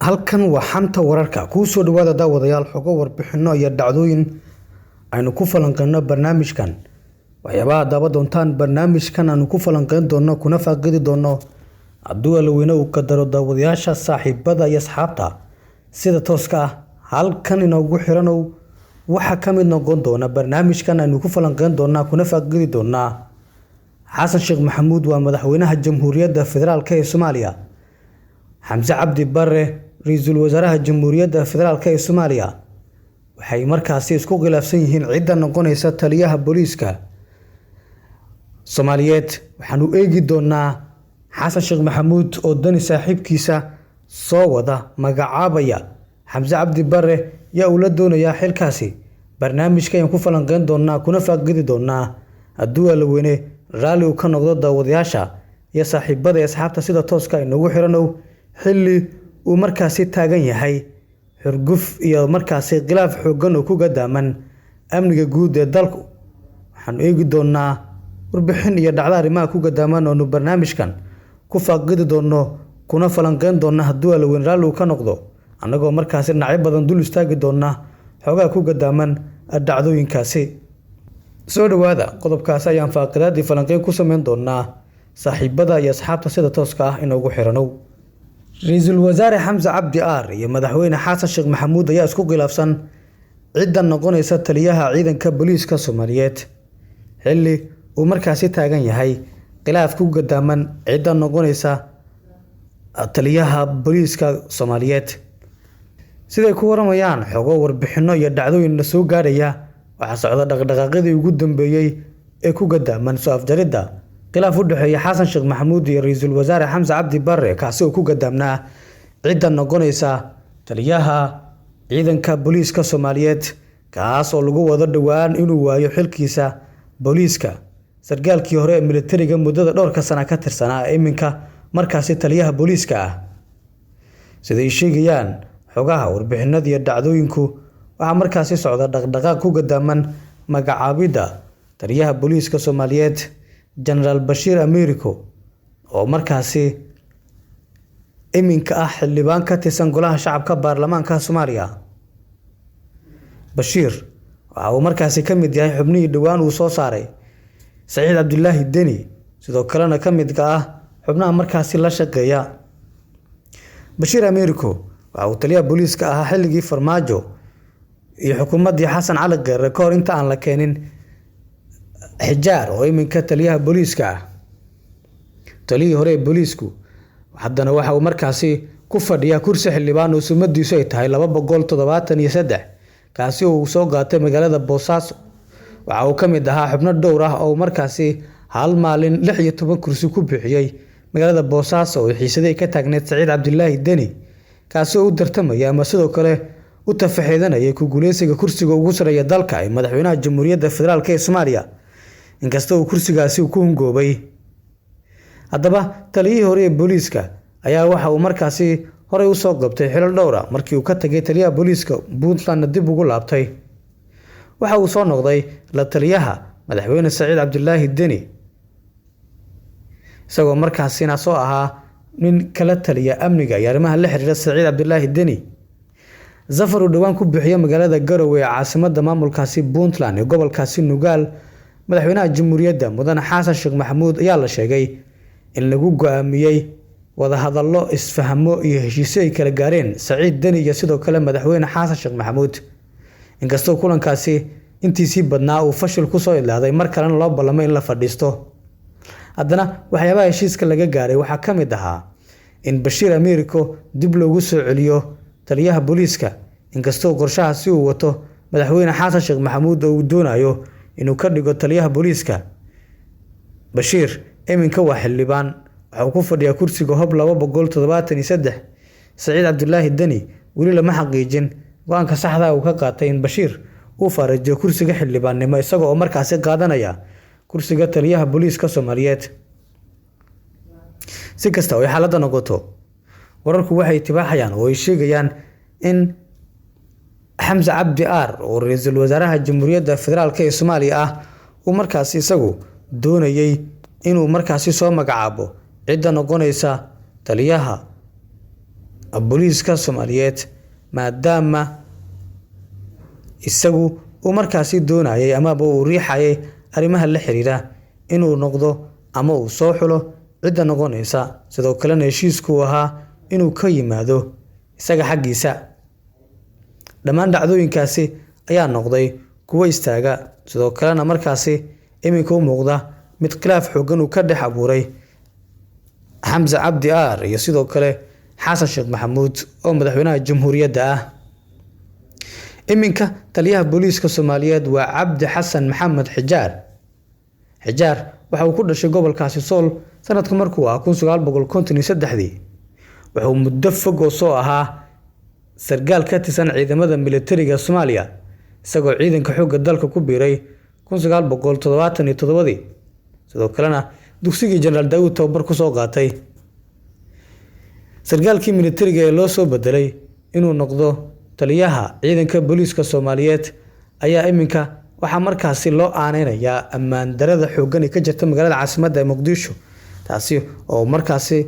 halkan waa xanta wararka ku soo dhawaada daawadayaal xogo warbixino iyo dhacdooyin aynu ku falanqeyno barnaamijkan waxyaabaha daba doontaan barnaamijkan aanu ku falanqeyn doono kuna faaqidi doono hadduu alweyne uu ka daro daawadayaasha saaxiibada iyo asxaabta sida tooska ah halkan inoogu xiranow waxa ka mid noqon doona barnaamijkan aynu ku falanqeyn doona kuna faaqidi doona xasan sheekh maxamuud waa madaxweynaha jamhuuriyadda federaalka ee Soomaaliya xamse cabdi barre ra'iisul wasaaraha jamhuuriyadda federaalka ee Soomaaliya waxay markaasi isku khilaafsan yihiin cidda noqonaysa taliyaha booliiska Soomaaliyeed waxaanu eegi doonaa xasan sheekh maxamuud oo dani saaxiibkiisa soo wada magacaabaya xamse cabdi barre yaa uu la doonayaa xilkaasi barnaamijka ayaan ku falanqeyn doonaa kuna faaqidi doonaa hadduu alweyne raali uu ka noqdo daawadayaasha iyo saaxiibada asxaabta sida tooska inoogu xiranow xilli uu markaasi taagan yahay xurguf iyo markaasi khilaaf xooggan oo ku gadaaman amniga guud ee dalku waxaan eegi doonaa warbixin iyo dhacdo arrimaha ku gadaaman oo barnaamijkan ku faaqidi doono kuna falanqeyn doona hadduu alweyne raali uu ka noqdo annagoo markaasi dhinacyo badan dul istaagi doona xogaha ku gadaaman dhacdooyinkaasi soo dhawaada qodobkaasi ayaan faaqidaadii falanqeyn ku sameyn doonaa saaxiibada iyo asxaabta sida tooska ah inoogu xiranow ra'iisul wasaare xamse cabdi aar iyo madaxweyne xasan sheekh maxamuud ayaa isku khilaafsan cidda noqonaysa taliyaha ciidanka booliiska Soomaaliyeed xilli uu markaasi taagan yahay khilaaf ku gadaaman cidda noqonaysa taliyaha booliiska Soomaaliyeed siday ku waramayaan xogo warbixino iyo dhacdooyin la soo gaaraya waxa socda dhaqdhaqaaqyadii ugu dambeeyay ee ku gadaaman soo afjaridda khilaaf u dhaxeeya xasan sheekh maxamuud iyo ra'iisul wasaare xamse cabdi barre kaasi oo ku gadaamnaa cidda noqonaysa taliyaha ciidanka booliiska Soomaaliyeed kaas oo lagu wada dhawaan inuu waayo xilkiisa booliiska sargaalkii hore ee militariga muddada dhowrka sano ka tirsanaa iminka markaasi taliyaha booliiska ah siday sheegayaan xogaha warbixinada iyo dhacdooyinku waxa markaasi socda dhaqdhaqaaq ku gadaaman magacaabida taliyaha booliiska Soomaaliyeed General Bashir Americo oo markaasi iminka ah xildhibaan ka tirsan golaha shacabka baarlamaanka Soomaaliya Bashir waxa uu markaasi ka mid yahay xubnihii dhawaan uu soo saaray Saciid Cabdullaahi Deni sidoo kalena ka mid ah xubnaha markaasi la shaqeeya Bashir Americo waxa uu taliyaha booliiska ahaa xilligii Farmaajo iyo xukuumadii Xasan Cali Geere ka hor inta aan la keenin Xijaar oo iminka taliyaha booliiska ah taliyii hore ee booliisku haddana waxa uu markaasi ku fadhiyaa kursi xildhibaan oo sumadiisu ay tahay 273 kaasi oo uu soo qaatay magaalada Boosaaso waxa uu ka mid ahaa xubno dhowr ah oo markaasi hal maalin 16 kursi ku bixiyay magaalada Boosaaso oo xiisadii ka taagneed Saciid Cabdullaahi Deni kaasi oo u tartamaya ama sidoo kale u tafaxiidanaya ku guuleysiga kursiga ugu sareeya dalka ee madaxweynaha jamhuuriyadda federaalka ee Soomaaliya inkastoo kursigaasi uu ku hungoobay haddaba taliyihii hore ee booliiska ayaa waxa uu markaasi horey u soo qabtay xilal dhowr ah markii uu ka tagay taliyaha booliiska Puntland dib ugu laabtay waxa uu soo noqday la taliyaha madaxweyne Saciid Cabdullaahi Deni isagoo markaasina soo ahaa nin kala taliya amniga iyo arrimaha la xiriira Saciid Cabdullaahi Deni zafar uu dhawaan ku bixiyay magaalada Garowe ee caasimadda maamulkaasi Puntland ee gobolkaasi Nugaal madaxweynaha jamhuuriyadda mudane xasan sheekh maxamuud ayaa la sheegay in lagu go'aamiyay wada hadallo isfahmo iyo heshiisyo ay kala gaareen Saciid Deni iyo sidoo kale madaxweyne xasan sheekh maxamuud inkastoo kulankaasi intiisii badnaa uu fashil ku soo ilaaday mar kalena loo ballamay in la fadhiisto haddana waxyaabaha heshiiska laga gaaray waxaa ka mid ahaa in Bashir Americo dib loogu soo celiyo taliyaha booliiska inkastoo qorshahaasi uu wato madaxweyne xasan sheekh maxamuud oo uu doonayo inuu ka dhigo taliyaha booliiska Bashir iminka waa xildhibaan waxa uu ku fadhiyaa kursiga Hob 273 Saciid Cabdullaahi Deni weli lama xaqiijin go'aanka saxda ah uu ka qaatay in Bashir uu farajiyo kursiga xildhibaannimo isagoo markaasi qaadanaya kursiga taliyaha booliiska Soomaaliyeed si kasta oo xaaladda noqoto wararku waxay tibaaxayaan oo ay sheegayaan in xamse cabdi aar oo ra'iisul wasaaraha jamhuuriyadda federaalka ee Soomaaliya ah uu markaasi isagu doonayay inuu markaasi soo magacaabo cidda noqonaysa taliyaha booliiska Soomaaliyeed maadaama isagu uu markaasi doonayay ama uu riixayay arrimaha la xiriira inuu noqdo ama uu soo xulo cidda noqonaysa sidoo kalena heshiisku ahaa inuu ka yimaado isaga xaggiisa. dhammaan dhacdooyinkaasi ayaa noqday kuwo istaaga sidoo kalena markaasi iminka u muuqda mid khilaaf xooggan uu ka dhex abuuray Xamza Cabdi Barre iyo sidoo kale Xasan Sheekh Maxamuud oo madaxweynaha jamhuuriyadda ah. iminka taliyaha booliiska Soomaaliyeed waa Cabdi Xasan Maxamed Xijaar waxa uu ku dhashay gobolkaasi Sool sanadku markuu ah 1953. wuxuu muddo fog oo soo ahaa sargaal ka tirsan ciidamada militariga Soomaaliya isagoo ciidanka xoogga dalka ku biiray 1977 sidoo kalena dugsigii General Daawud tababar ku soo qaatay. sargaalkii militariga ee loo soo bedelay inuu noqdo taliyaha ciidanka booliiska Soomaaliyeed ayaa iminka waxaa markaasi loo aaneynayaa ammaan darada xooggan ee ka jirta magaalada caasimadda Muqdisho, taasi oo markaasi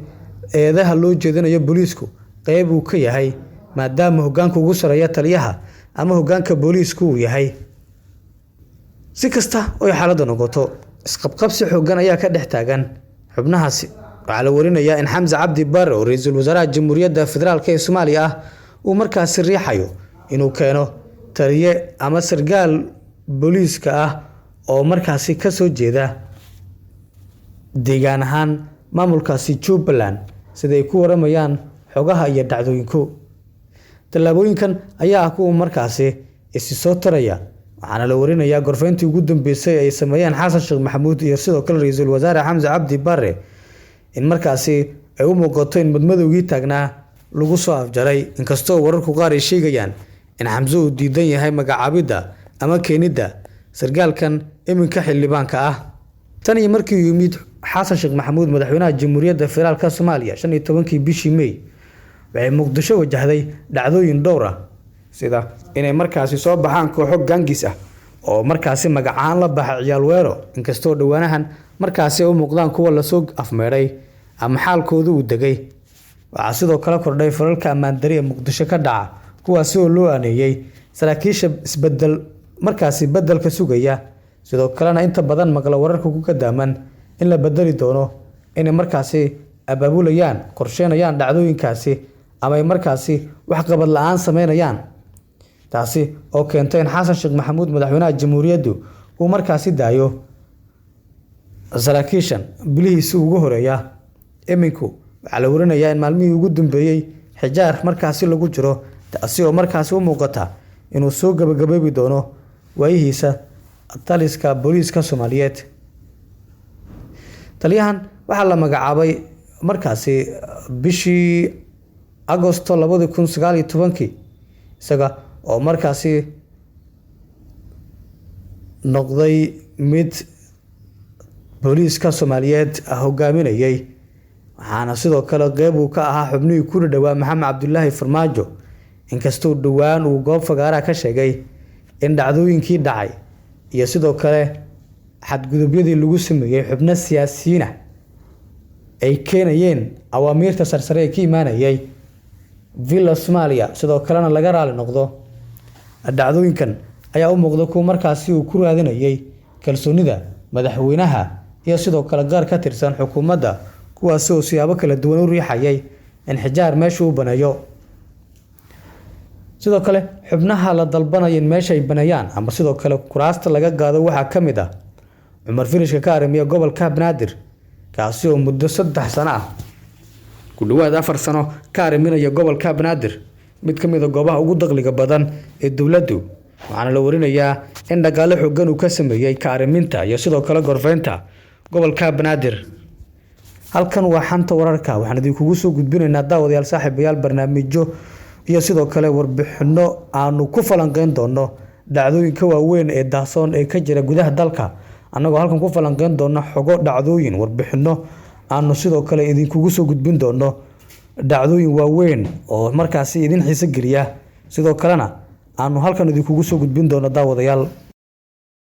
eedaha loo jeedinayo booliisku qayb uu ka yahay maadaama hoggaanka ugu sareeya taliyaha ama hoggaanka booliisku uu yahay. si kasta oo xaaladdu noqoto isqabqabsi xooggan ayaa ka dhex taagan xubnahaasi. waxaa la warinayaa in Xamza Cabdi Barre oo ra'iisul wasaaraha Jamhuuriyadda Federaalka ee Soomaaliya ah uu markaasi riixayo inuu keeno taliye ama sargaal booliiska ah oo markaasi ka soo jeeda deegaan ahaan maamulkaasi Jubbaland sida ay ku waramayaan xogaha iyo dhacdooyinku. tallaabooyinkan ayaa ah kuwa markaasi isi soo taraya, waxaana la warinayaa gorfeyntii ugu dambeysay ay sameeyeen Xasan Sheekh Maxamuud iyo sidoo kale ra'iisul wasaare Xamza Cabdi Barre in markaasi ay u muuqato in madmadowgii taagnaa lagu soo afjaray. inkastoo wararku qaar ay sheegayaan in Xamza uu diidan yahay magacaabidda ama keenidda sargaalkan iminka xildhibaanka ah. tan iyo markii uu yimid Xasan Sheekh Maxamuud madaxweynaha Jamhuuriyadda Federaalka Soomaaliya 15 bishii May waxay Muqdisho wajahday dhacdooyin dhowr ah sida inay markaasi soo baxaan kooxo gaangis ah oo markaasi magacaan la baxay ciyaal weero, inkastoo dhawaanahan markaasi u muuqdaan kuwa la soo afmeeray ama xaalkoodu uu degay. waxaa sidoo kale kordhay falalka ammaan dari ee Muqdisho ka dhaca kuwaasi oo loo aaneeyay saraakiisha markaasi bedelka sugaya, sidoo kalena inta badan maqla wararka ku kadaaman in la bedeli doono inay markaasi abaabulayaan qorsheynayaan dhacdooyinkaasi ama ay markaasi wax qabad la'aan sameynayaan, taasi oo keentay in Xasan Sheekh Maxamuud madaxweynaha jamhuuriyaddu uu markaasi daayo saraakiishan bilihiisa ugu horeeya. iminku waxaa la warinayaa in maalmihii ugu dambeeyay Xijaar markaasi lagu jiro, taasi oo markaasi u muuqata inuu soo gabagabeebi doono waayihiisa taliska booliiska Soomaaliyeed. taliyahan waxaa la magacaabay markaasi bishii Agoosto 2019 isaga oo markaasi noqday mid booliiska Soomaaliyeed hogaaminayay, waxaana sidoo kale qayb uu ka ahaa xubnihii ku dhawaa Maxamed Cabdullaahi Farmaajo. inkastoo dhawaan uu goob fagaara ka sheegay in dhacdooyinkii dhacay iyo sidoo kale xadgudubyadii lagu sameeyay xubno siyaasiyiin ah ay keenayeen awaamiirta sarsare ee ka imaanayay Villa Soomaaliya, sidoo kalena laga raali noqdo. dhacdooyinkan ayaa u muuqda kuwa markaasi uu ku raadinayay kalsoonida madaxweynaha iyo sidoo kale qaar ka tirsan xukuumadda, kuwaas oo siyaabo kala duwan u riixayay in Xijaar meesha uu baneeyo. sidoo kale xubnaha la dalbanaya in meesha ay baneeyaan ama sidoo kale kuraasta laga qaado waxaa ka mid ah Cumar Finish ka arrimiya gobolka Banaadir, kaasi oo muddo 3 sano ah ku dhawaad 4 sano ka arriminaya gobolka Banaadir, mid ka mid ah goobaha ugu dakhliga badan ee dawladdu. waxaana la warinayaa in dhaqaale xooggan uu ka sameeyay ka arriminta iyo sidoo kale gorfeynta gobolka Banaadir. halkan waa xanta wararka, waxaan idinkugu soo gudbinaynaa daawadayaal saaxiibayaal barnaamijyo iyo sidoo kale warbixino aanu ku falanqeyn doono dhacdooyinka waaweyn ee daahsoon ee ka jira gudaha dalka, annagoo halkan ku falanqeyn doona xogo dhacdooyin warbixino aanu sidoo kale idinkugu soo gudbin doono dhacdooyin waaweyn oo markaasi idin xiiso geliya, sidoo kalena aanu halkan idinkugu soo gudbin doono daawadayaal.